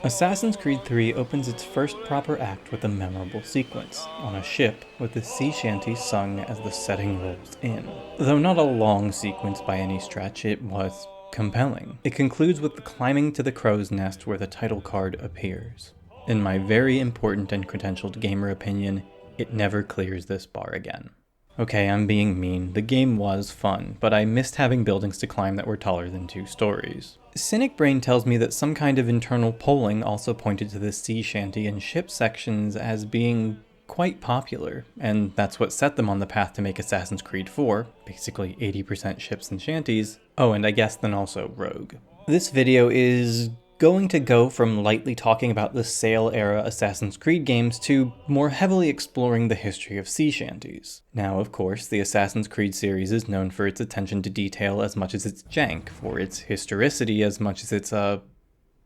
Assassin's Creed 3 opens its first proper act with a memorable sequence, on a ship with the sea shanty sung as the setting rolls in. Though not a long sequence by any stretch, it was compelling. It concludes with the climbing to the crow's nest where the title card appears. In my very important and credentialed gamer opinion, it never clears this bar again. Okay, I'm being mean. The game was fun, but I missed having buildings to climb that were taller than 2 stories. Cynic Brain tells me that some kind of internal polling also pointed to the sea shanty and ship sections as being quite popular, and that's what set them on the path to make Assassin's Creed 4, basically 80% ships and shanties. Oh, and I guess then also Rogue. This video is going to go from lightly talking about the sail-era Assassin's Creed games to more heavily exploring the history of sea shanties. Now, of course, the Assassin's Creed series is known for its attention to detail as much as its jank, for its historicity as much as its,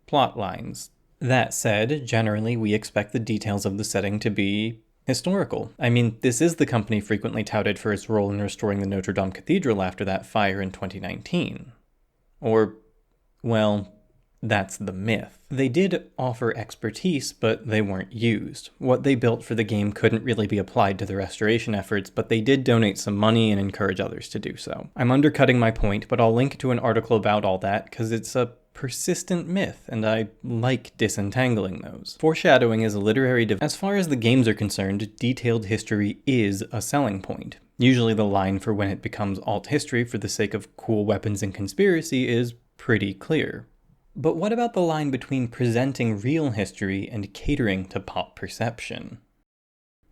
plot lines. That said, generally we expect the details of the setting to be historical. I mean, this is the company frequently touted for its role in restoring the Notre Dame Cathedral after that fire in 2019. Or, well, that's the myth. They did offer expertise, but they weren't used. What they built for the game couldn't really be applied to the restoration efforts, but they did donate some money and encourage others to do so. I'm undercutting my point, but I'll link to an article about all that, because it's a persistent myth, and I like disentangling those. Foreshadowing is a literary device. As far as the games are concerned, detailed history is a selling point. Usually the line for when it becomes alt history for the sake of cool weapons and conspiracy is pretty clear. But what about the line between presenting real history and catering to pop perception?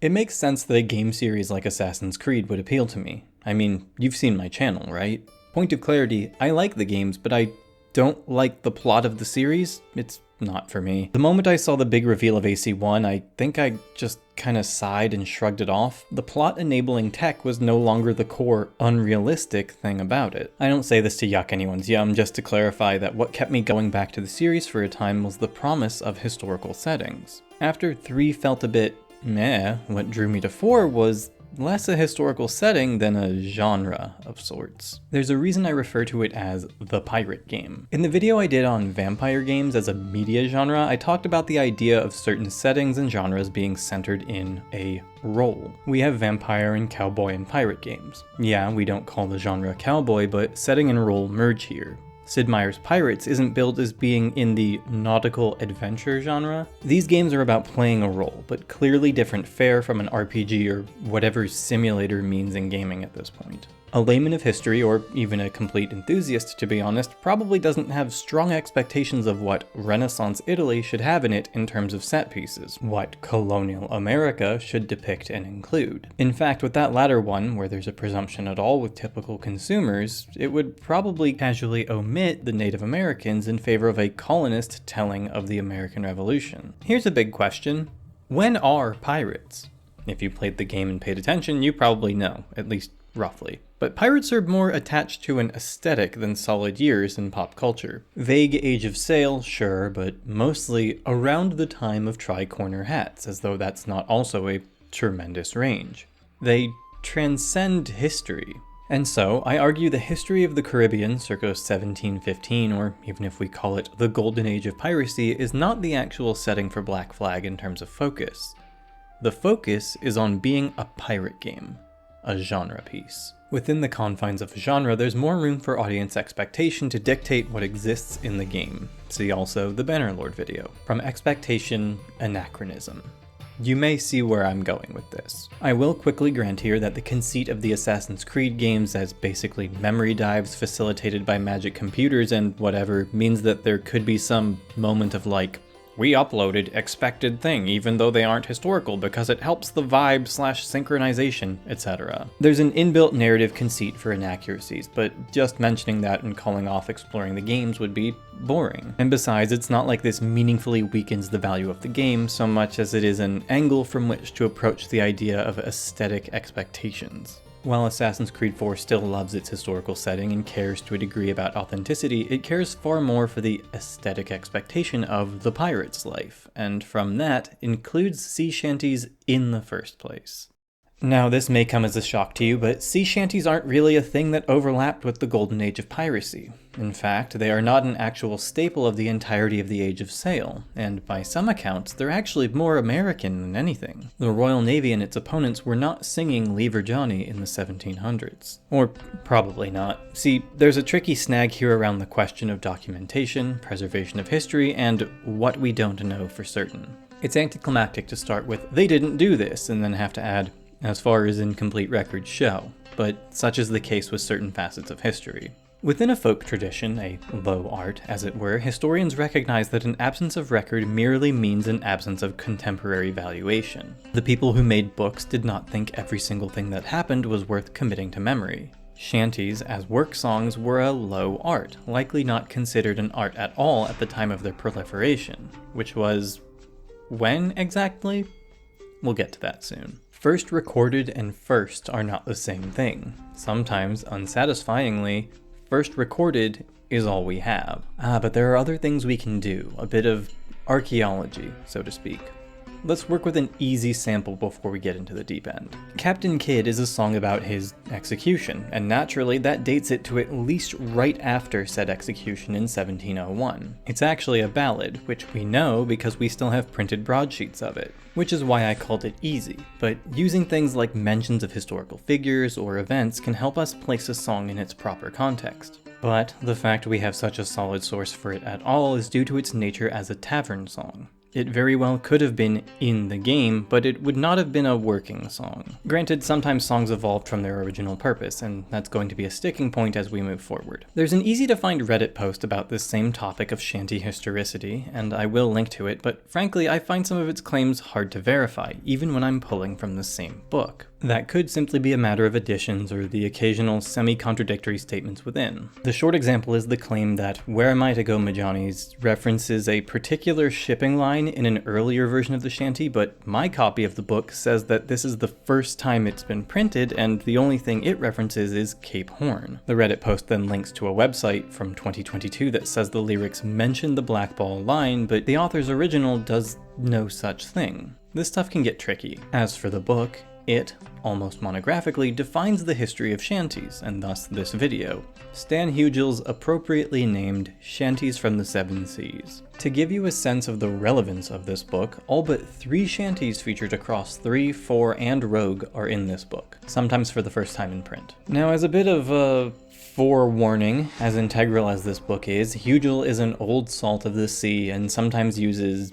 It makes sense that a game series like Assassin's Creed would appeal to me. I mean, you've seen my channel, right? Point of clarity, I like the games, but I don't like the plot of the series. It's not for me. The moment I saw the big reveal of AC-1, I think I just kinda sighed and shrugged it off. The plot-enabling tech was no longer the core, unrealistic thing about it. I don't say this to yuck anyone's yum, just to clarify that what kept me going back to the series for a time was the promise of historical settings. After 3 felt a bit meh, what drew me to 4 was less a historical setting than a genre of sorts. There's a reason I refer to it as the pirate game. In the video I did on vampire games as a media genre, I talked about the idea of certain settings and genres being centered in a role. We have vampire and cowboy and pirate games. Yeah, we don't call the genre cowboy, but setting and role merge here. Sid Meier's Pirates isn't billed as being in the nautical adventure genre. These games are about playing a role, but clearly different fare from an RPG or whatever simulator means in gaming at this point. A layman of history, or even a complete enthusiast to be honest, probably doesn't have strong expectations of what Renaissance Italy should have in it in terms of set pieces, what colonial America should depict and include. In fact, with that latter one, where there's a presumption at all with typical consumers, it would probably casually omit the Native Americans in favor of a colonist telling of the American Revolution. Here's a big question. When are pirates? If you played the game and paid attention, you probably know, at least roughly. But pirates are more attached to an aesthetic than solid years in pop culture. Vague age of sail, sure, but mostly around the time of tri-corner hats, as though that's not also a tremendous range. They transcend history. And so, I argue the history of the Caribbean circa 1715, or even if we call it the golden age of piracy, is not the actual setting for Black Flag in terms of focus. The focus is on being a pirate game, a genre piece. Within the confines of a genre, there's more room for audience expectation to dictate what exists in the game. See also the Bannerlord video. From expectation, anachronism. You may see where I'm going with this. I will quickly grant here that the conceit of the Assassin's Creed games as basically memory dives facilitated by magic computers and whatever means that there could be some moment of like, we uploaded expected thing even though they aren't historical because it helps the vibe / synchronization, etc. There's an inbuilt narrative conceit for inaccuracies, but just mentioning that and calling off exploring the games would be boring. And besides, it's not like this meaningfully weakens the value of the game so much as it is an angle from which to approach the idea of aesthetic expectations. While Assassin's Creed 4 still loves its historical setting and cares to a degree about authenticity, it cares far more for the aesthetic expectation of the pirate's life, and from that includes sea shanties in the first place. Now, this may come as a shock to you, but sea shanties aren't really a thing that overlapped with the golden age of piracy. In fact, they are not an actual staple of the entirety of the Age of Sail, and by some accounts, they're actually more American than anything. The Royal Navy and its opponents were not singing Lever Johnny in the 1700s. Or probably not. See, there's a tricky snag here around the question of documentation, preservation of history, and what we don't know for certain. It's anticlimactic to start with, "They didn't do this," and then have to add, "as far as incomplete records show," but such is the case with certain facets of history. Within a folk tradition, a low art, as it were, historians recognize that an absence of record merely means an absence of contemporary valuation. The people who made books did not think every single thing that happened was worth committing to memory. Shanties, as work songs, were a low art, likely not considered an art at all at the time of their proliferation, which was... when exactly? We'll get to that soon. First recorded and first are not the same thing. Sometimes, unsatisfyingly, first recorded is all we have. But there are other things we can do, a bit of archaeology, so to speak. Let's work with an easy sample before we get into the deep end. Captain Kidd is a song about his execution, and naturally that dates it to at least right after said execution in 1701. It's actually a ballad, which we know because we still have printed broadsheets of it, which is why I called it easy, but using things like mentions of historical figures or events can help us place a song in its proper context. But the fact we have such a solid source for it at all is due to its nature as a tavern song. It very well could have been in the game, but it would not have been a working song. Granted, sometimes songs evolved from their original purpose, and that's going to be a sticking point as we move forward. There's an easy-to-find Reddit post about this same topic of shanty historicity, and I will link to it, but frankly, I find some of its claims hard to verify, even when I'm pulling from the same book. That could simply be a matter of additions or the occasional semi-contradictory statements within. The short example is the claim that "Where Am I to Go, Majani's" references a particular shipping line in an earlier version of the shanty, but my copy of the book says that this is the first time it's been printed and the only thing it references is Cape Horn. The Reddit post then links to a website from 2022 that says the lyrics mention the Black Ball line, but the author's original does no such thing. This stuff can get tricky. As for the book, it, almost monographically, defines the history of shanties, and thus this video. Stan Hugel's appropriately named Shanties from the Seven Seas. To give you a sense of the relevance of this book, all but 3 shanties featured across 3, 4, and Rogue are in this book, sometimes for the first time in print. Now, as a bit of a forewarning, as integral as this book is, Hugel is an old salt of the sea and sometimes uses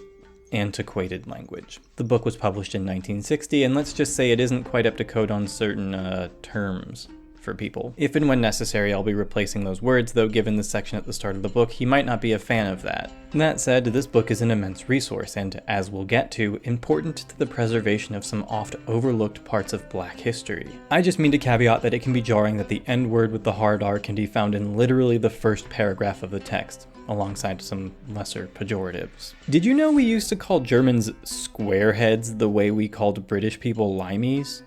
antiquated language. The book was published in 1960, and let's just say it isn't quite up to code on certain terms for people. If and when necessary, I'll be replacing those words, though given the section at the start of the book, he might not be a fan of that. That said, this book is an immense resource, and as we'll get to, important to the preservation of some oft overlooked parts of Black history. I just mean to caveat that it can be jarring that the end word with the hard R can be found in literally the first paragraph of the text, alongside some lesser pejoratives. Did you know we used to call Germans squareheads the way we called British people limeys?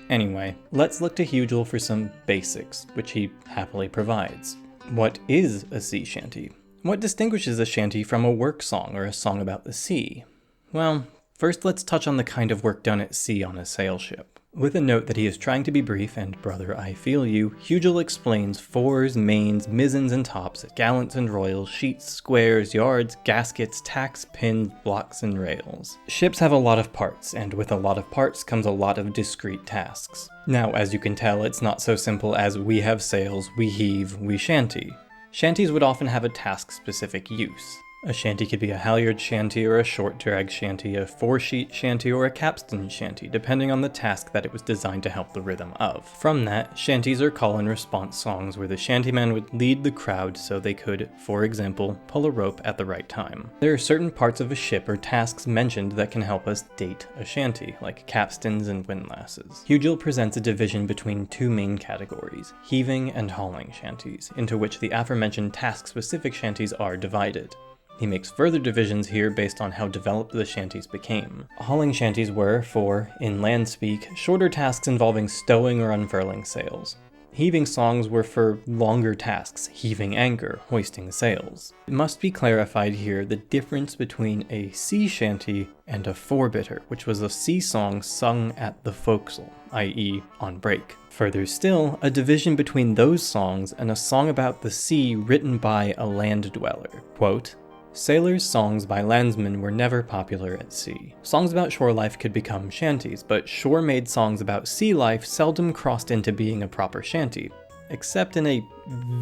Anyway, let's look to Hugel for some basics, which he happily provides. What is a sea shanty? What distinguishes a shanty from a work song or a song about the sea? Well, first let's touch on the kind of work done at sea on a sail ship. With a note that he is trying to be brief, and brother, I feel you, Hugel explains fores, mains, mizens, and tops, gallants and royals, sheets, squares, yards, gaskets, tacks, pins, blocks, and rails. Ships have a lot of parts, and with a lot of parts comes a lot of discrete tasks. Now, as you can tell, it's not so simple as we have sails, we heave, we shanty. Shanties would often have a task-specific use. A shanty could be a halyard shanty or a short drag shanty, a foresheet shanty or a capstan shanty, depending on the task that it was designed to help the rhythm of. From that, shanties are call and response songs where the shantyman would lead the crowd so they could, for example, pull a rope at the right time. There are certain parts of a ship or tasks mentioned that can help us date a shanty, like capstans and windlasses. Hugel presents a division between 2 main categories, heaving and hauling shanties, into which the aforementioned task-specific shanties are divided. He makes further divisions here based on how developed the shanties became. Hauling shanties were, for, in land speak, shorter tasks involving stowing or unfurling sails. Heaving songs were for longer tasks, heaving anchor, hoisting sails. It must be clarified here the difference between a sea shanty and a four-bitter, which was a sea song sung at the forecastle, i.e. on break. Further still, a division between those songs and a song about the sea written by a land dweller. Quote, "Sailors' songs by landsmen were never popular at sea. Songs about shore life could become shanties, but shore-made songs about sea life seldom crossed into being a proper shanty, except in a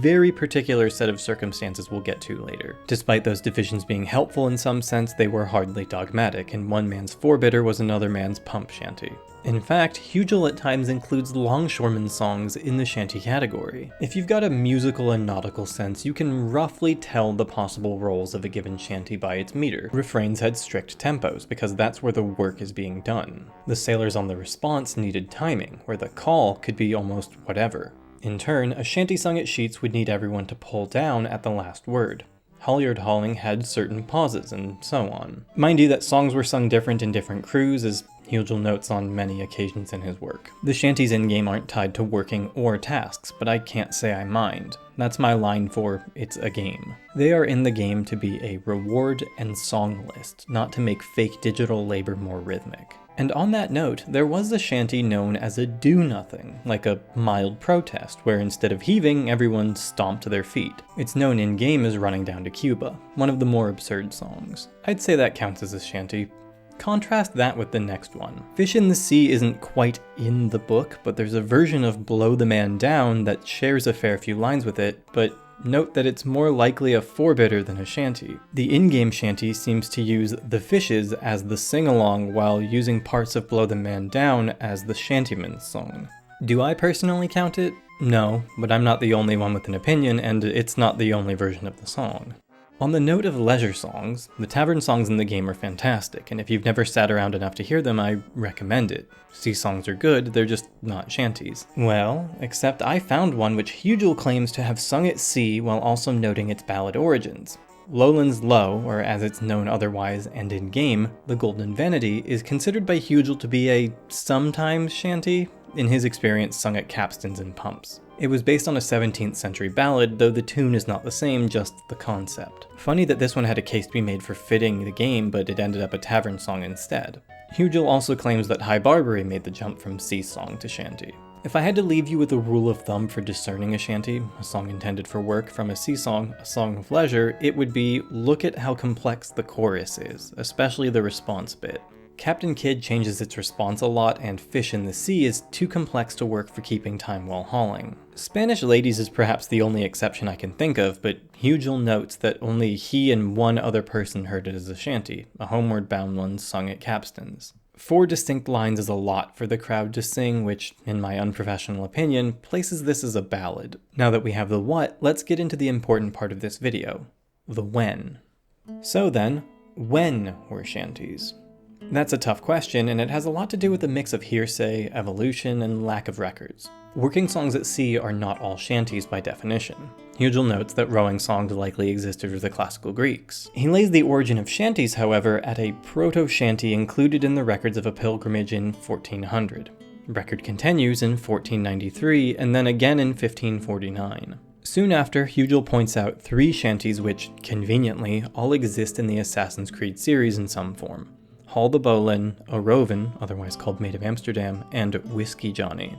very particular set of circumstances we'll get to later. Despite those divisions being helpful in some sense, they were hardly dogmatic, and one man's four-bitter was another man's pump shanty. In fact, Hugel at times includes longshoreman songs in the shanty category. If you've got a musical and nautical sense, you can roughly tell the possible roles of a given shanty by its meter. Refrains had strict tempos, because that's where the work is being done. The sailors on the response needed timing, where the call could be almost whatever. In turn, a shanty sung at sheets would need everyone to pull down at the last word. Halyard hauling had certain pauses, and so on. Mind you that songs were sung different in different crews, as Hugel notes on many occasions in his work. The shanties in-game aren't tied to working or tasks, but I can't say I mind. That's my line for it's a game. They are in the game to be a reward and song list, not to make fake digital labor more rhythmic. And on that note, there was a shanty known as a do-nothing, like a mild protest, where instead of heaving, everyone stomped to their feet. It's known in-game as Running Down to Cuba, one of the more absurd songs. I'd say that counts as a shanty. Contrast that with the next one. Fish in the Sea isn't quite in the book, but there's a version of Blow the Man Down that shares a fair few lines with it, but note that it's more likely a four-bitter than a shanty. The in-game shanty seems to use The Fishes as the sing-along while using parts of Blow the Man Down as the shantyman's song. Do I personally count it? No, but I'm not the only one with an opinion, and it's not the only version of the song. On the note of leisure songs, the tavern songs in the game are fantastic, and if you've never sat around enough to hear them, I recommend it. Sea songs are good, they're just not shanties. Well, except I found one which Hugel claims to have sung at sea while also noting its ballad origins. Lowland's Low, or as it's known otherwise and in-game, The Golden Vanity, is considered by Hugel to be a sometimes shanty, in his experience sung at capstans and pumps. It was based on a 17th century ballad, though the tune is not the same, just the concept. Funny that this one had a case to be made for fitting the game, but it ended up a tavern song instead. Hugel also claims that High Barbary made the jump from sea song to shanty. If I had to leave you with a rule of thumb for discerning a shanty, a song intended for work, from a sea song, a song of leisure, it would be look at how complex the chorus is, especially the response bit. Captain Kidd changes its response a lot, and Fish in the Sea is too complex to work for keeping time while hauling. Spanish Ladies is perhaps the only exception I can think of, but Hugel notes that only he and one other person heard it as a shanty, a homeward bound one sung at capstans. 4 distinct lines is a lot for the crowd to sing, which, in my unprofessional opinion, places this as a ballad. Now that we have the what, let's get into the important part of this video, the when. So then, when were shanties? That's a tough question, and it has a lot to do with the mix of hearsay, evolution, and lack of records. Working songs at sea are not all shanties by definition. Hugel notes that rowing songs likely existed with the classical Greeks. He lays the origin of shanties, however, at a proto-shanty included in the records of a pilgrimage in 1400. The record continues in 1493, and then again in 1549. Soon after, Hugel points out 3 shanties which, conveniently, all exist in the Assassin's Creed series in some form. Hall the Bolin, Oroven, otherwise called Maid of Amsterdam, and Whiskey Johnny.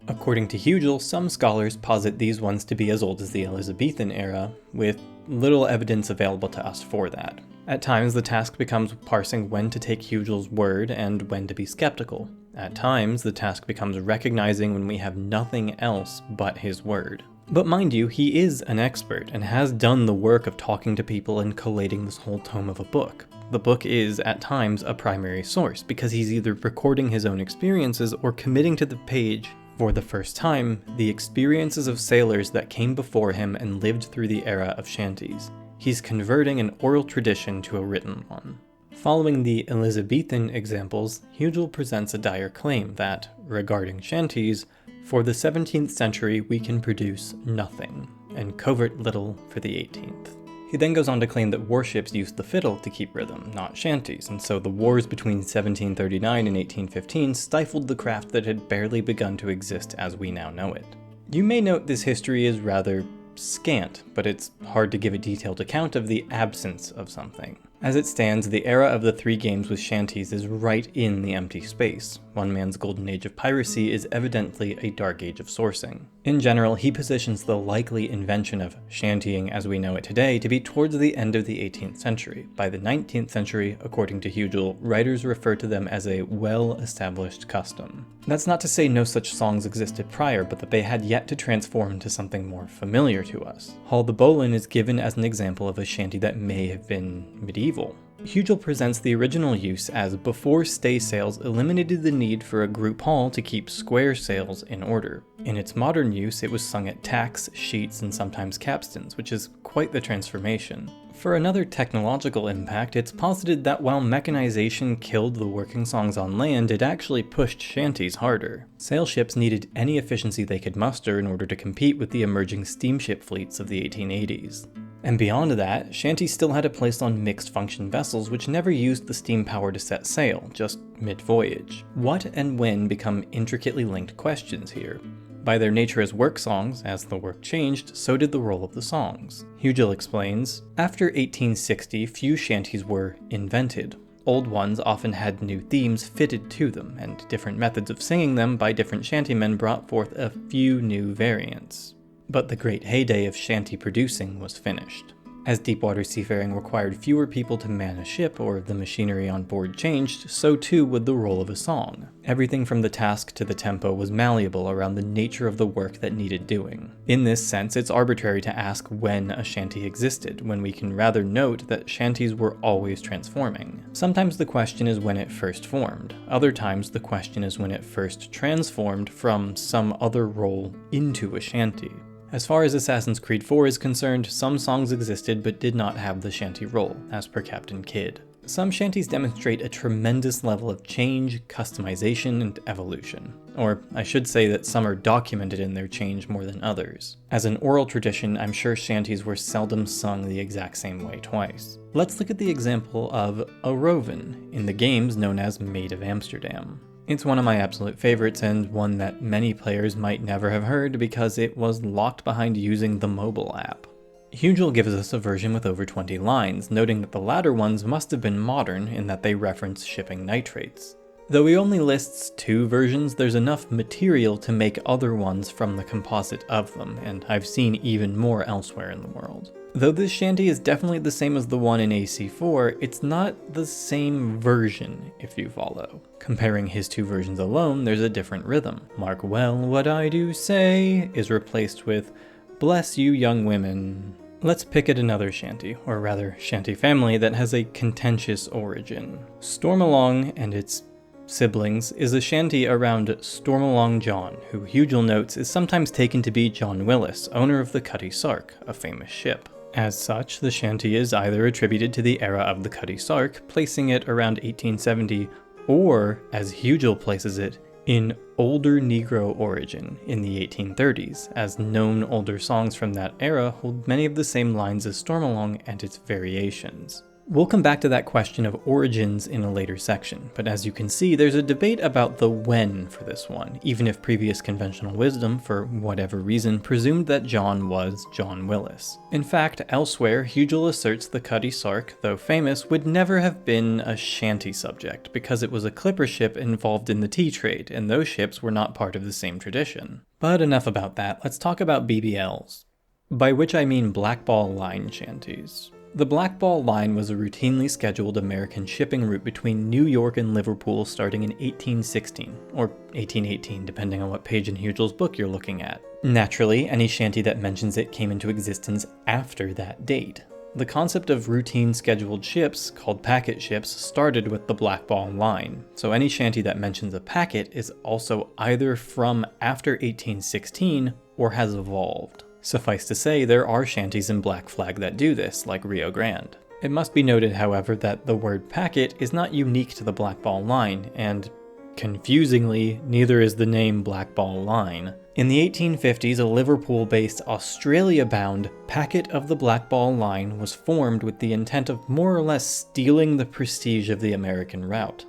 According to Hugel, some scholars posit these ones to be as old as the Elizabethan era, with little evidence available to us for that. At times, the task becomes parsing when to take Hugel's word and when to be skeptical. At times, the task becomes recognizing when we have nothing else but his word. But mind you, he is an expert and has done the work of talking to people and collating this whole tome of a book. The book is, at times, a primary source, because he's either recording his own experiences or committing to the page, for the first time, the experiences of sailors that came before him and lived through the era of shanties. He's converting an oral tradition to a written one. Following the Elizabethan examples, Hugel presents a dire claim that, regarding shanties, for the 17th century we can produce nothing, and covert little for the 18th. He then goes on to claim that warships used the fiddle to keep rhythm, not shanties, and so the wars between 1739 and 1815 stifled the craft that had barely begun to exist as we now know it. You may note this history is rather scant, but it's hard to give a detailed account of the absence of something. As it stands, the era of the 3 games with shanties is right in the empty space. One man's golden age of piracy is evidently a dark age of sourcing. In general, he positions the likely invention of shantying as we know it today to be towards the end of the 18th century. By the 19th century, according to Hugel, writers refer to them as a well-established custom. That's not to say no such songs existed prior, but that they had yet to transform into something more familiar to us. Hall the Bolin is given as an example of a shanty that may have been medieval. Hugel presents the original use as before staysails eliminated the need for a group hall to keep square sails in order. In its modern use, it was sung at tacks, sheets, and sometimes capstans, which is quite the transformation. For another technological impact, it's posited that while mechanization killed the working songs on land, it actually pushed shanties harder. Sail ships needed any efficiency they could muster in order to compete with the emerging steamship fleets of the 1880s. And beyond that, shanties still had a place on mixed-function vessels which never used the steam power to set sail, just mid-voyage. What and when become intricately linked questions here. By their nature as work songs, as the work changed, so did the role of the songs. Hugel explains, after 1860, few shanties were invented. Old ones often had new themes fitted to them, and different methods of singing them by different shantymen brought forth a few new variants. But the great heyday of shanty producing was finished. As deepwater seafaring required fewer people to man a ship or the machinery on board changed, so too would the role of a song. Everything from the task to the tempo was malleable around the nature of the work that needed doing. In this sense, it's arbitrary to ask when a shanty existed, when we can rather note that shanties were always transforming. Sometimes the question is when it first formed. Other times the question is when it first transformed from some other role into a shanty. As far as Assassin's Creed 4 is concerned, some songs existed but did not have the shanty role, as per Captain Kidd. Some shanties demonstrate a tremendous level of change, customization, and evolution. Or I should say that some are documented in their change more than others. As an oral tradition, I'm sure shanties were seldom sung the exact same way twice. Let's look at the example of a Roven, in the games known as Maid of Amsterdam. It's one of my absolute favorites and one that many players might never have heard because it was locked behind using the mobile app. Hugel gives us a version with over 20 lines, noting that the latter ones must have been modern in that they reference shipping nitrates. Though he only lists 2 versions, there's enough material to make other ones from the composite of them, and I've seen even more elsewhere in the world. Though this shanty is definitely the same as the one in AC4, it's not the same version, if you follow. Comparing his 2 versions alone, there's a different rhythm. Mark well what I do say is replaced with bless you young women. Let's pick at another shanty, or rather shanty family that has a contentious origin. Stormalong and its siblings is a shanty around Stormalong John, who Hugel notes is sometimes taken to be John Willis, owner of the Cutty Sark, a famous ship. As such, the shanty is either attributed to the era of the Cutty Sark, placing it around 1870, or, as Hugel places it, in older Negro origin in the 1830s, as known older songs from that era hold many of the same lines as Stormalong and its variations. We'll come back to that question of origins in a later section, but as you can see, there's a debate about the when for this one, even if previous conventional wisdom, for whatever reason, presumed that John was John Willis. In fact, elsewhere, Hugel asserts the Cutty Sark, though famous, would never have been a shanty subject, because it was a clipper ship involved in the tea trade, and those ships were not part of the same tradition. But enough about that, let's talk about BBLs. By which I mean Blackball Line shanties. The Blackball Line was a routinely scheduled American shipping route between New York and Liverpool starting in 1816, or 1818 depending on what page in Hugel's book you're looking at. Naturally, any shanty that mentions it came into existence after that date. The concept of routine scheduled ships, called packet ships, started with the Blackball Line, so any shanty that mentions a packet is also either from after 1816 or has evolved. Suffice to say, there are shanties in Black Flag that do this, like Rio Grande. It must be noted, however, that the word packet is not unique to the Blackball Line, and confusingly, neither is the name Blackball Line. In the 1850s, a Liverpool-based, Australia-bound packet of the Blackball Line was formed with the intent of more or less stealing the prestige of the American route.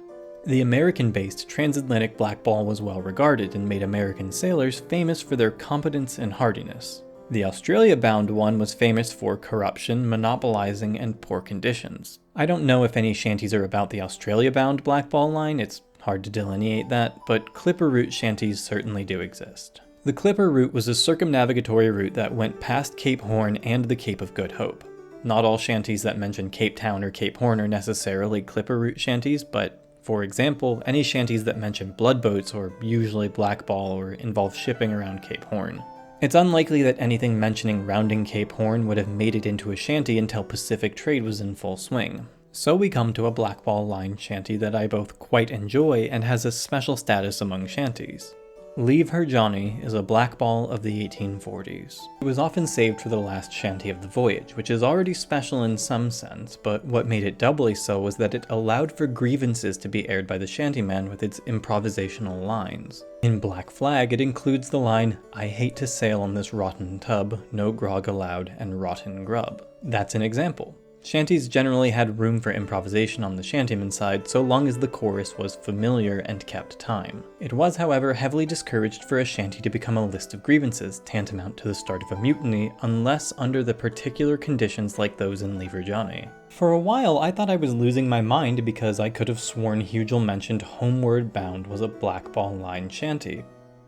The American-based transatlantic blackball was well regarded and made American sailors famous for their competence and hardiness. The Australia-bound one was famous for corruption, monopolizing, and poor conditions. I don't know if any shanties are about the Australia-bound blackball line, it's hard to delineate that, but Clipper route shanties certainly do exist. The Clipper route was a circumnavigatory route that went past Cape Horn and the Cape of Good Hope. Not all shanties that mention Cape Town or Cape Horn are necessarily Clipper route shanties, but for example, any shanties that mention bloodboats are usually blackball or involve shipping around Cape Horn. It's unlikely that anything mentioning rounding Cape Horn would have made it into a shanty until Pacific trade was in full swing. So we come to a blackball line shanty that I both quite enjoy and has a special status among shanties. Leave Her Johnny is a blackball of the 1840s. It was often saved for the last shanty of the voyage, which is already special in some sense, but what made it doubly so was that it allowed for grievances to be aired by the shantyman with its improvisational lines. In Black Flag, it includes the line, "I hate to sail on this rotten tub, no grog allowed, and rotten grub." That's an example. Shanties generally had room for improvisation on the shantyman's side so long as the chorus was familiar and kept time. It was, however, heavily discouraged for a shanty to become a list of grievances, tantamount to the start of a mutiny, unless under the particular conditions like those in Leave Her Johnny. For a while, I thought I was losing my mind because I could have sworn Hugel mentioned Homeward Bound was a blackball line shanty.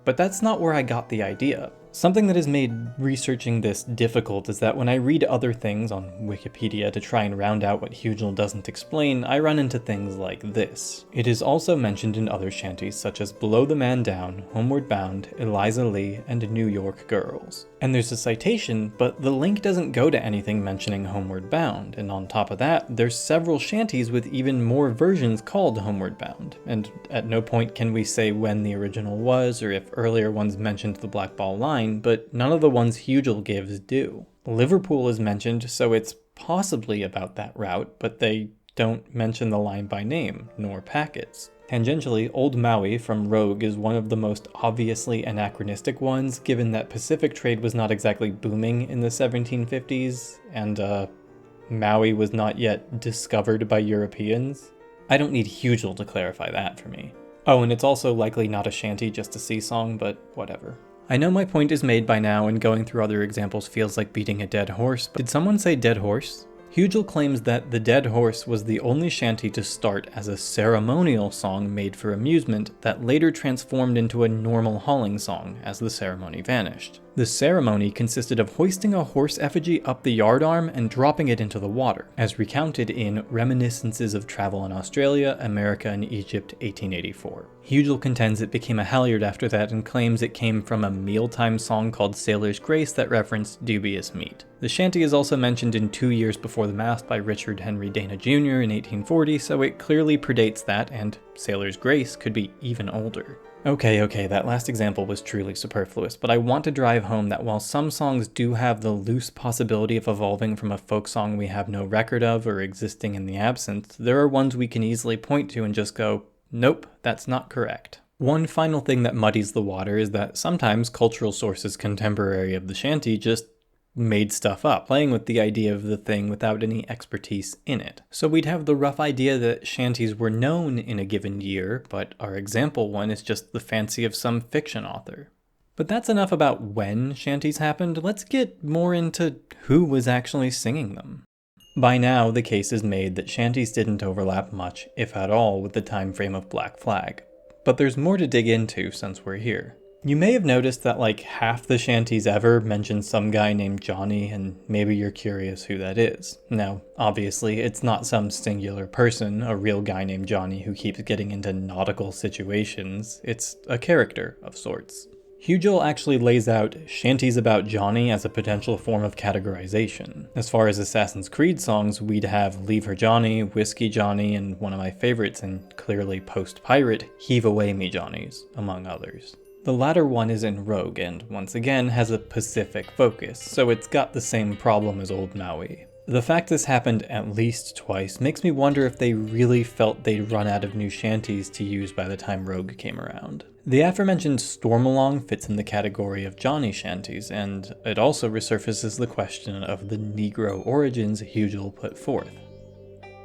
But that's not where I got the idea. Something that has made researching this difficult is that when I read other things on Wikipedia to try and round out what Hugel doesn't explain, I run into things like this. It is also mentioned in other shanties such as Below the Man Down, Homeward Bound, Eliza Lee, and New York Girls. And there's a citation, but the link doesn't go to anything mentioning Homeward Bound, and on top of that, there's several shanties with even more versions called Homeward Bound, and at no point can we say when the original was or if earlier ones mentioned the blackball line, but none of the ones Hugel gives do. Liverpool is mentioned, so it's possibly about that route, but they don't mention the line by name, nor packets. Tangentially, Old Maui from Rogue is one of the most obviously anachronistic ones, given that Pacific trade was not exactly booming in the 1750s, and Maui was not yet discovered by Europeans. I don't need Hugel to clarify that for me. Oh, and it's also likely not a shanty, just a sea song, but whatever. I know my point is made by now, and going through other examples feels like beating a dead horse, but did someone say dead horse? Hugel claims that The Dead Horse was the only shanty to start as a ceremonial song made for amusement that later transformed into a normal hauling song as the ceremony vanished. The ceremony consisted of hoisting a horse effigy up the yardarm and dropping it into the water, as recounted in Reminiscences of Travel in Australia, America and Egypt, 1884. Hugel contends it became a halyard after that and claims it came from a mealtime song called Sailor's Grace that referenced dubious meat. The shanty is also mentioned in 2 Years Before the Mast by Richard Henry Dana Jr. in 1840, so it clearly predates that, and Sailor's Grace could be even older. Okay, that last example was truly superfluous, but I want to drive home that while some songs do have the loose possibility of evolving from a folk song we have no record of or existing in the absence, there are ones we can easily point to and just go, nope, that's not correct. One final thing that muddies the water is that sometimes cultural sources contemporary of the shanty just made stuff up, playing with the idea of the thing without any expertise in it. So we'd have the rough idea that shanties were known in a given year, but our example one is just the fancy of some fiction author. But that's enough about when shanties happened. Let's get more into who was actually singing them. By now, the case is made that shanties didn't overlap much, if at all, with the time frame of Black Flag. But there's more to dig into since we're here. You may have noticed that like half the shanties ever mention some guy named Johnny, and maybe you're curious who that is. Now, obviously, it's not some singular person, a real guy named Johnny who keeps getting into nautical situations. It's a character of sorts. Hugel actually lays out shanties about Johnny as a potential form of categorization. As far as Assassin's Creed songs, we'd have Leave Her Johnny, Whiskey Johnny, and one of my favorites and clearly post-pirate, Heave Away Me Johnnies, among others. The latter one is in Rogue and, once again, has a Pacific focus, so it's got the same problem as Old Maui. The fact this happened at least twice makes me wonder if they really felt they'd run out of new shanties to use by the time Rogue came around. The aforementioned Stormalong fits in the category of Johnny shanties, and it also resurfaces the question of the Negro origins Hugel put forth.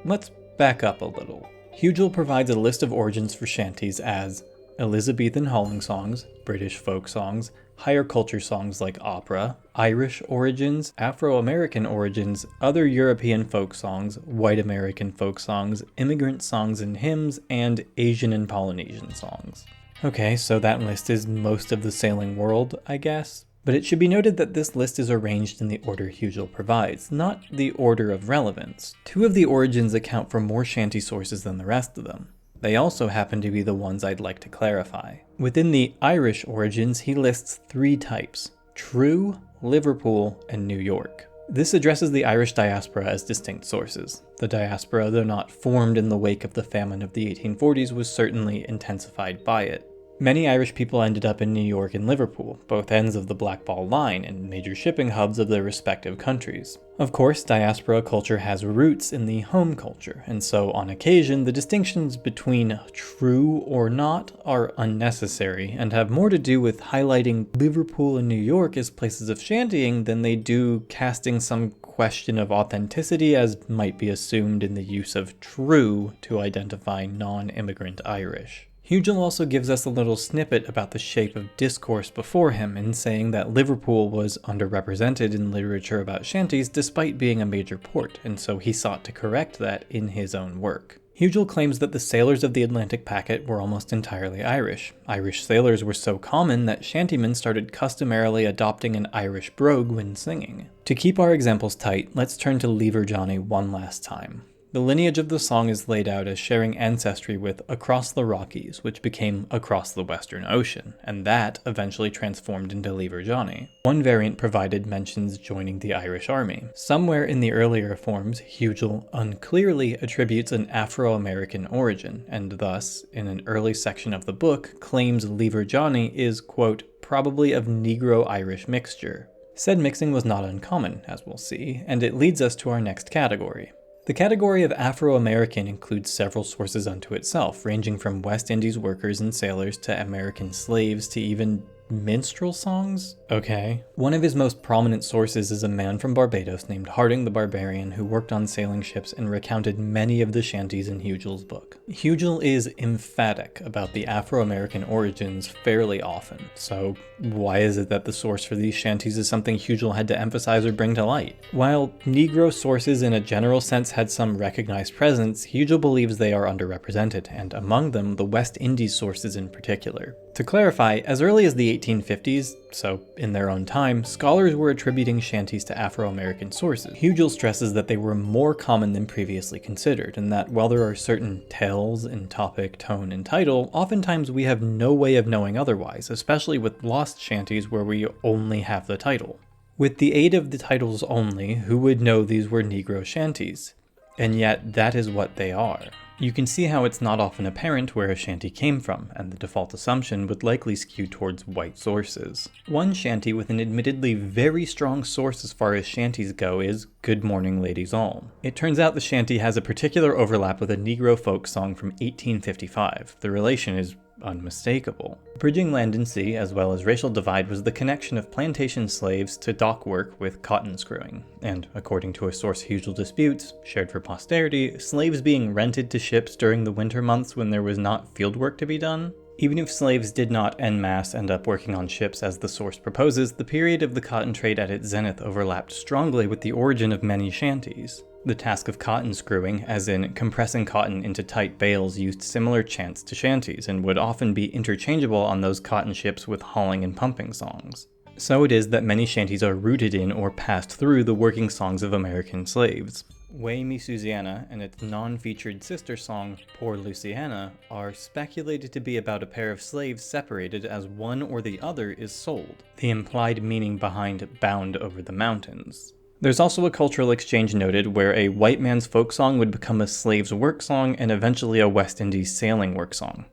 Let's back up a little. Hugel provides a list of origins for shanties as Elizabethan hauling songs, British folk songs, higher culture songs like opera, Irish origins, Afro-American origins, other European folk songs, white American folk songs, immigrant songs and hymns, and Asian and Polynesian songs. Okay, so that list is most of the sailing world, I guess. But it should be noted that this list is arranged in the order Hugel provides, not the order of relevance. 2 of the origins account for more shanty sources than the rest of them. They also happen to be the ones I'd like to clarify. Within the Irish origins, he lists 3 types: True, Liverpool, and New York. This addresses the Irish diaspora as distinct sources. The diaspora, though not formed in the wake of the famine of the 1840s, was certainly intensified by it. Many Irish people ended up in New York and Liverpool, both ends of the Black Ball Line and major shipping hubs of their respective countries. Of course, diaspora culture has roots in the home culture, and so on occasion the distinctions between true or not are unnecessary and have more to do with highlighting Liverpool and New York as places of shantying than they do casting some question of authenticity as might be assumed in the use of true to identify non-immigrant Irish. Hugel also gives us a little snippet about the shape of discourse before him in saying that Liverpool was underrepresented in literature about shanties despite being a major port, and so he sought to correct that in his own work. Hugel claims that the sailors of the Atlantic packet were almost entirely Irish. Irish sailors were so common that shantymen started customarily adopting an Irish brogue when singing. To keep our examples tight, let's turn to Lever Johnny one last time. The lineage of the song is laid out as sharing ancestry with Across the Rockies, which became Across the Western Ocean, and that eventually transformed into Lever Johnny. One variant provided mentions joining the Irish Army. Somewhere in the earlier forms, Hugel unclearly attributes an Afro-American origin, and thus, in an early section of the book, claims Lever Johnny is, quote, probably of Negro-Irish mixture. Said mixing was not uncommon, as we'll see, and it leads us to our next category. The category of Afro-American includes several sources unto itself, ranging from West Indies workers and sailors to American slaves to even minstrel songs? Okay. One of his most prominent sources is a man from Barbados named Harding the Barbarian who worked on sailing ships and recounted many of the shanties in Hugel's book. Hugel is emphatic about the Afro-American origins fairly often, so why is it that the source for these shanties is something Hugel had to emphasize or bring to light? While Negro sources in a general sense had some recognized presence, Hugel believes they are underrepresented, and among them the West Indies sources in particular. To clarify, as early as the 1850s, so in their own time, scholars were attributing shanties to Afro-American sources. Hugel stresses that they were more common than previously considered, and that while there are certain tells in topic, tone, and title, oftentimes we have no way of knowing otherwise, especially with lost shanties where we only have the title. With the aid of the titles only, who would know these were Negro shanties? And yet, that is what they are. You can see how it's not often apparent where a shanty came from, and the default assumption would likely skew towards white sources. One shanty with an admittedly very strong source as far as shanties go is Good Morning Ladies All. It turns out the shanty has a particular overlap with a Negro folk song from 1855. The relation is unmistakable. Bridging land and sea, as well as racial divide, was the connection of plantation slaves to dock work with cotton screwing, and according to a source Hugel disputes, shared for posterity, slaves being rented to ships during the winter months when there was not field work to be done. Even if slaves did not en masse end up working on ships as the source proposes, the period of the cotton trade at its zenith overlapped strongly with the origin of many shanties. The task of cotton screwing, as in compressing cotton into tight bales, used similar chants to shanties, and would often be interchangeable on those cotton ships with hauling and pumping songs. So it is that many shanties are rooted in or passed through the working songs of American slaves. Way Me Susanna and its non-featured sister song, Poor Luciana, are speculated to be about a pair of slaves separated as one or the other is sold, the implied meaning behind Bound Over the Mountains. There's also a cultural exchange noted where a white man's folk song would become a slave's work song and eventually a West Indies sailing work song,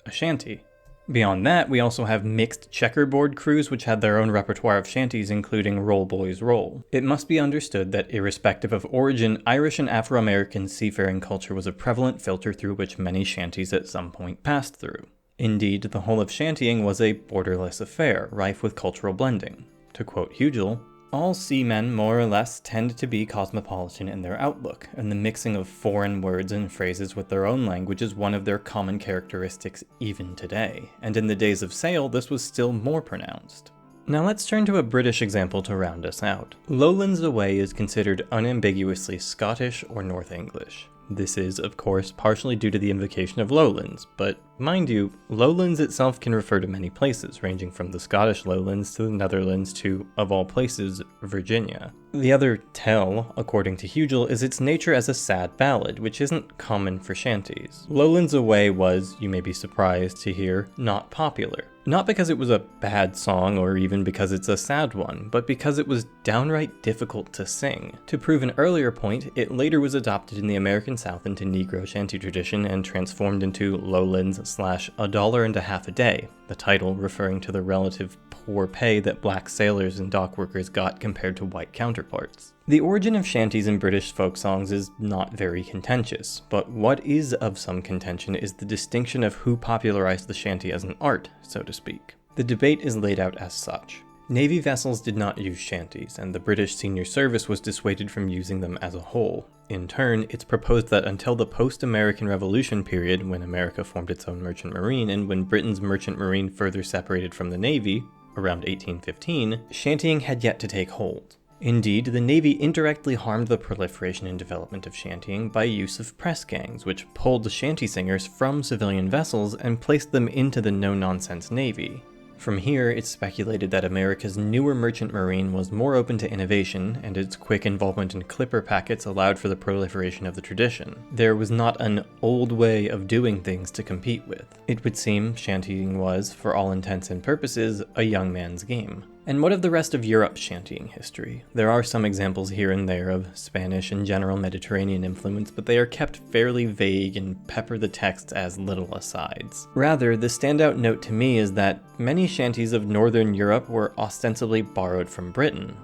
a shanty. Beyond that, we also have mixed checkerboard crews which had their own repertoire of shanties, including Roll Boys Roll. It must be understood that irrespective of origin, Irish and Afro-American seafaring culture was a prevalent filter through which many shanties at some point passed through. Indeed, the whole of shantying was a borderless affair, rife with cultural blending. To quote Hugel, All seamen more or less tend to be cosmopolitan in their outlook, and the mixing of foreign words and phrases with their own language is one of their common characteristics even today, and in the days of sail this was still more pronounced. Now let's turn to a British example to round us out. Lowlands Away is considered unambiguously Scottish or North English. This is, of course, partially due to the invocation of lowlands, but mind you, lowlands itself can refer to many places, ranging from the Scottish lowlands to the Netherlands to, of all places, Virginia. The other tell, according to Hugel, is its nature as a sad ballad, which isn't common for shanties. Lowlands Away was, you may be surprised to hear, not popular. Not because it was a bad song or even because it's a sad one, but because it was downright difficult to sing. To prove an earlier point, it later was adopted in the American South into Negro shanty tradition and transformed into Lowlands / $1.50 a day, the title referring to the relative poor pay that black sailors and dock workers got compared to white counterparts. The origin of shanties in British folk songs is not very contentious, but what is of some contention is the distinction of who popularized the shanty as an art, so to speak. The debate is laid out as such. Navy vessels did not use shanties, and the British senior service was dissuaded from using them as a whole. In turn, it's proposed that until the post-American Revolution period, when America formed its own merchant marine, and when Britain's merchant marine further separated from the Navy, around 1815, shantying had yet to take hold. Indeed, the Navy indirectly harmed the proliferation and development of shantying by use of press gangs, which pulled the shanty singers from civilian vessels and placed them into the no-nonsense Navy. From here, it's speculated that America's newer merchant marine was more open to innovation, and its quick involvement in clipper packets allowed for the proliferation of the tradition. There was not an old way of doing things to compete with. It would seem shantying was, for all intents and purposes, a young man's game. And what of the rest of Europe's shantying history? There are some examples here and there of Spanish and general Mediterranean influence, but they are kept fairly vague and pepper the text as little asides. Rather, the standout note to me is that many shanties of Northern Europe were ostensibly borrowed from Britain,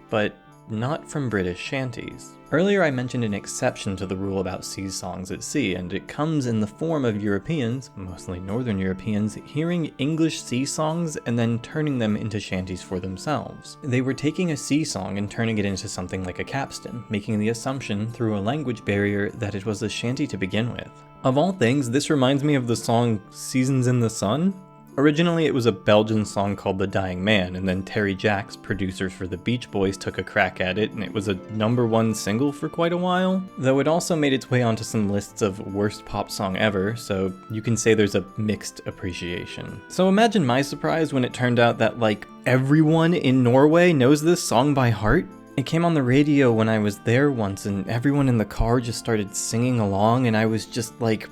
but not from British shanties. Earlier I mentioned an exception to the rule about sea songs at sea, and it comes in the form of Europeans, mostly Northern Europeans, hearing English sea songs and then turning them into shanties for themselves. They were taking a sea song and turning it into something like a capstan, making the assumption, through a language barrier, that it was a shanty to begin with. Of all things, this reminds me of the song Seasons in the Sun. Originally, it was a Belgian song called The Dying Man, and then Terry Jacks, producers for the Beach Boys, took a crack at it, and it was a #1 single for quite a while. Though it also made its way onto some lists of worst pop song ever, so you can say there's a mixed appreciation. So imagine my surprise when it turned out that, like, everyone in Norway knows this song by heart. It came on the radio when I was there once, and everyone in the car just started singing along, and I was just like,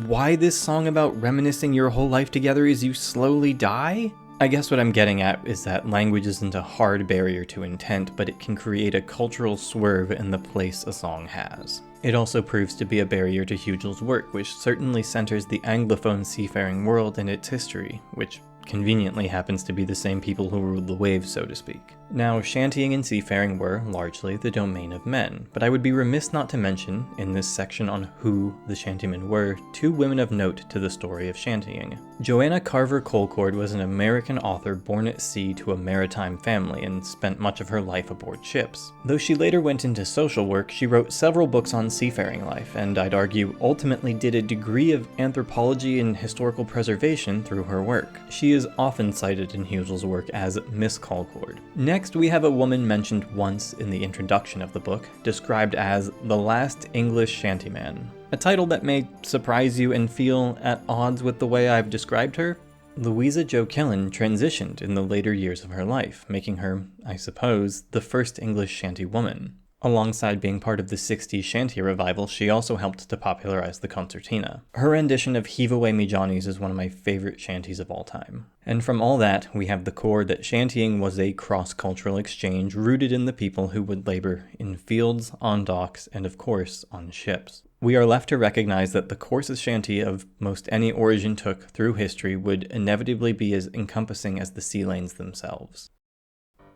why this song about reminiscing your whole life together as you slowly die? I guess what I'm getting at is that language isn't a hard barrier to intent, but it can create a cultural swerve in the place a song has. It also proves to be a barrier to Hugel's work, which certainly centers the Anglophone seafaring world and its history, which conveniently happens to be the same people who ruled the waves, so to speak. Now, shantying and seafaring were, largely, the domain of men, but I would be remiss not to mention, in this section on who the shantymen were, two women of note to the story of shantying. Joanna Carver Colcord was an American author born at sea to a maritime family and spent much of her life aboard ships. Though she later went into social work, she wrote several books on seafaring life, and I'd argue ultimately did a degree of anthropology and historical preservation through her work. She is often cited in Hugel's work as Miss Colcord. Next, we have a woman mentioned once in the introduction of the book, described as the last English shantyman. A title that may surprise you and feel at odds with the way I've described her. Louisa Jo Killen transitioned in the later years of her life, making her, I suppose, the first English shanty woman. Alongside being part of the 60s shanty revival, she also helped to popularize the concertina. Her rendition of Heave Away Me Johnnies is one of my favorite shanties of all time. And from all that, we have the core that shantying was a cross-cultural exchange rooted in the people who would labor in fields, on docks, and of course, on ships. We are left to recognize that the coarsest shanty of most any origin took through history would inevitably be as encompassing as the sea lanes themselves.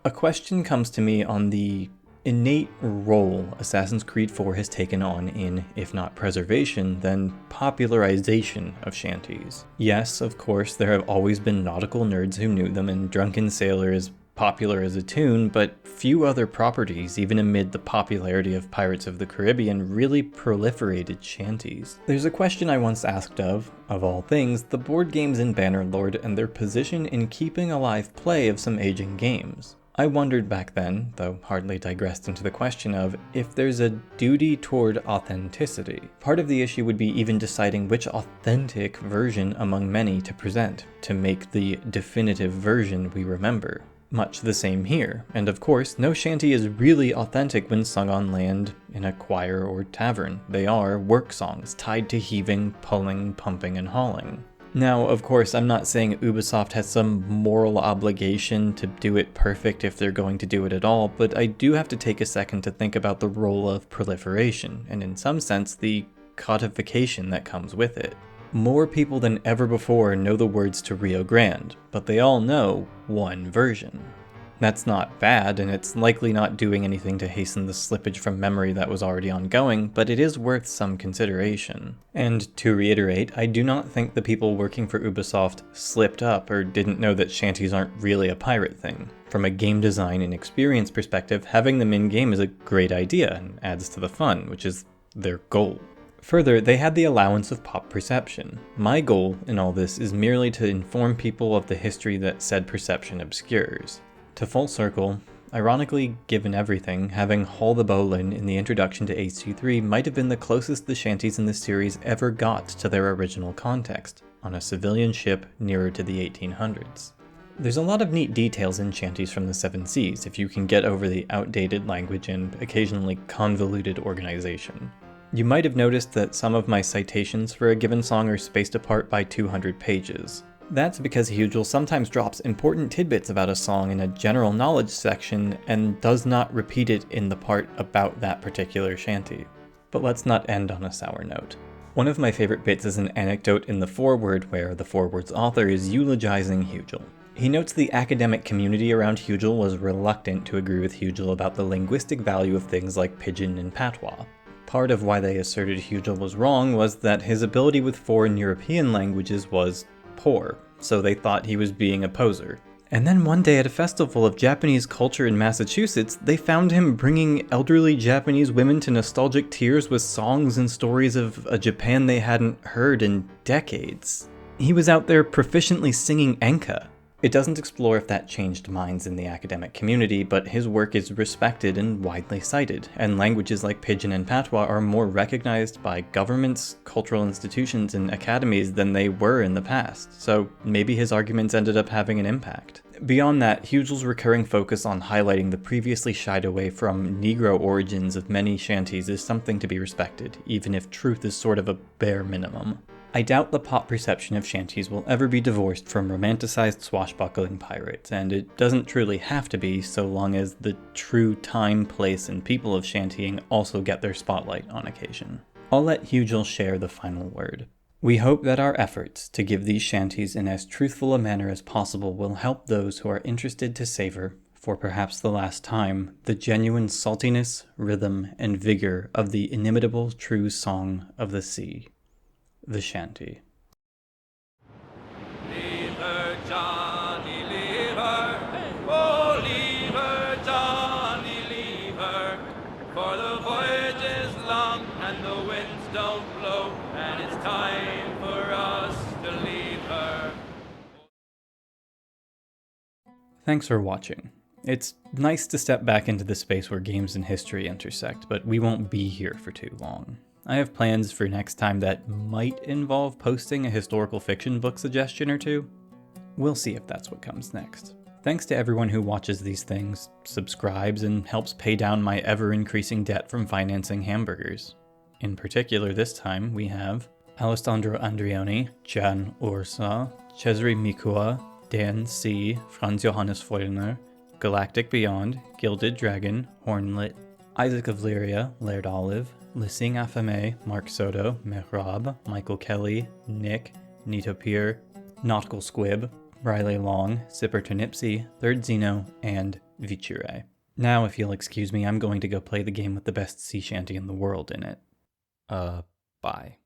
A question comes to me on the innate role Assassin's Creed 4 has taken on in, if not preservation, then popularization of shanties. Yes, of course, there have always been nautical nerds who knew them, and drunken sailors popular as a tune, but few other properties, even amid the popularity of Pirates of the Caribbean, really proliferated shanties. There's a question I once asked of all things, the board games in Bannerlord and their position in keeping alive play of some aging games. I wondered back then, though hardly digressed into the question of, if there's a duty toward authenticity. Part of the issue would be even deciding which authentic version among many to present, to make the definitive version we remember. Much the same here, and of course, no shanty is really authentic when sung on land in a choir or tavern. They are work songs, tied to heaving, pulling, pumping, and hauling. Now, of course, I'm not saying Ubisoft has some moral obligation to do it perfect if they're going to do it at all, but I do have to take a second to think about the role of proliferation, and in some sense, the codification that comes with it. More people than ever before know the words to Rio Grande, but they all know one version. That's not bad, and it's likely not doing anything to hasten the slippage from memory that was already ongoing, but it is worth some consideration. And to reiterate, I do not think the people working for Ubisoft slipped up or didn't know that shanties aren't really a pirate thing. From a game design and experience perspective, having them in-game is a great idea and adds to the fun, which is their goal. Further, they had the allowance of pop perception. My goal in all this is merely to inform people of the history that said perception obscures. To full circle, ironically given everything, having Haul the Bolin in the introduction to AC3 might have been the closest the shanties in this series ever got to their original context, on a civilian ship nearer to the 1800s. There's a lot of neat details in shanties from the Seven Seas if you can get over the outdated language and occasionally convoluted organization. You might have noticed that some of my citations for a given song are spaced apart by 200 pages. That's because Hugel sometimes drops important tidbits about a song in a general knowledge section and does not repeat it in the part about that particular shanty. But let's not end on a sour note. One of my favorite bits is an anecdote in the foreword where the foreword's author is eulogizing Hugel. He notes the academic community around Hugel was reluctant to agree with Hugel about the linguistic value of things like pidgin and patois. Part of why they asserted Hugel was wrong was that his ability with foreign European languages was poor, so they thought he was being a poser. And then one day at a festival of Japanese culture in Massachusetts, they found him bringing elderly Japanese women to nostalgic tears with songs and stories of a Japan they hadn't heard in decades. He was out there proficiently singing enka. It doesn't explore if that changed minds in the academic community, but his work is respected and widely cited, and languages like pidgin and patois are more recognized by governments, cultural institutions, and academies than they were in the past, so maybe his arguments ended up having an impact. Beyond that, Hugel's recurring focus on highlighting the previously shied away from Negro origins of many shanties is something to be respected, even if truth is sort of a bare minimum. I doubt the pop perception of shanties will ever be divorced from romanticized swashbuckling pirates, and it doesn't truly have to be so long as the true time, place, and people of shantying also get their spotlight on occasion. I'll let Hugel share the final word. We hope that our efforts to give these shanties in as truthful a manner as possible will help those who are interested to savor, for perhaps the last time, the genuine saltiness, rhythm, and vigor of the inimitable true song of the sea. The Shanty. Leave her, Johnny, leave her. Oh, leave her, Johnny, leave her. For the voyage is long and the winds don't blow, and it's time for us to leave her. Thanks for watching. It's nice to step back into the space where games and history intersect, but we won't be here for too long. I have plans for next time that might involve posting a historical fiction book suggestion or two. We'll see if that's what comes next. Thanks to everyone who watches these things, subscribes, and helps pay down my ever-increasing debt from financing hamburgers. In particular this time, we have Alessandro Andrioni, Jan Ursa, Cesare Mikua, Dan C., Franz Johannes Feudner, Galactic Beyond, Gilded Dragon, Hornlit, Isaac of Lyria, Laird Olive, Lissing Afame, Mark Soto, Mehrab, Michael Kelly, Nick, Nito Pier, Nautical Squib, Riley Long, Sipper Turnipsy, Third Xeno, and Vichure. Now, if you'll excuse me, I'm going to go play the game with the best sea shanty in the world in it. Bye.